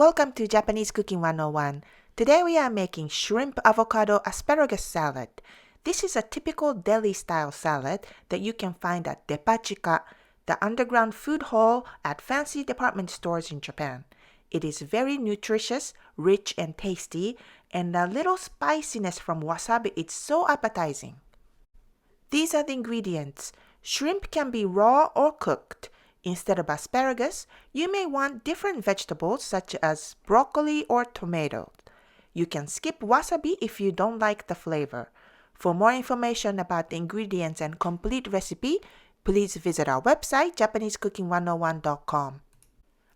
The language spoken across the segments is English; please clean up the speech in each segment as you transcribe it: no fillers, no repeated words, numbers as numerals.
Welcome to Japanese Cooking 101. Today we are making Shrimp Avocado Asparagus Salad. This is a typical deli-style salad that you can find at Depachika, the underground food hall at fancy department stores in Japan. It is very nutritious, rich and tasty, and a little spiciness from wasabi is so appetizing. These are the ingredients. Shrimp can be raw or cooked. Instead of asparagus, you may want different vegetables such as broccoli or tomatoes. You can skip wasabi if you don't like the flavor. For more information about the ingredients and complete recipe, please visit our website, JapaneseCooking101.com.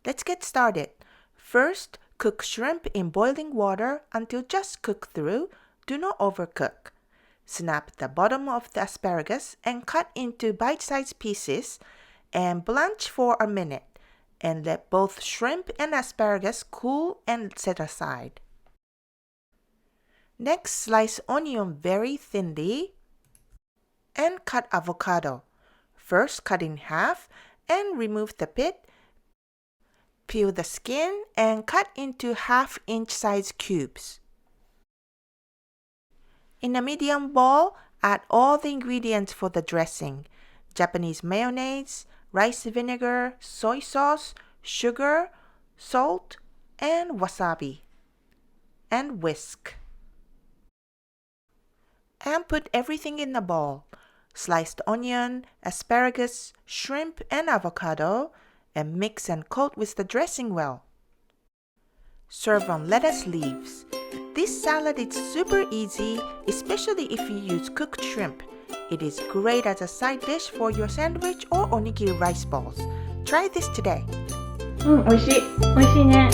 Let's get started. First, cook shrimp in boiling water until just cooked through. Do not overcook. Snap the bottom of the asparagus and cut into bite-sized pieces and blanch for a minute, and let both shrimp and asparagus cool and set aside. Next, slice onion very thinly and cut avocado. First, cut in half and remove the pit. Peel the skin and cut into half-inch size cubes. In a medium bowl, add all the ingredients for the dressing: Japanese mayonnaise, rice vinegar, soy sauce, sugar, salt, and wasabi. And whisk. And put everything in the bowl: sliced onion, asparagus, shrimp, and avocado, and mix and coat with the dressing well. Serve on lettuce leaves. This salad is super easy, especially if you use cooked shrimp. It is great as a side dish for your sandwich or onigiri rice balls. Try this today. 美味しい。美味しいね。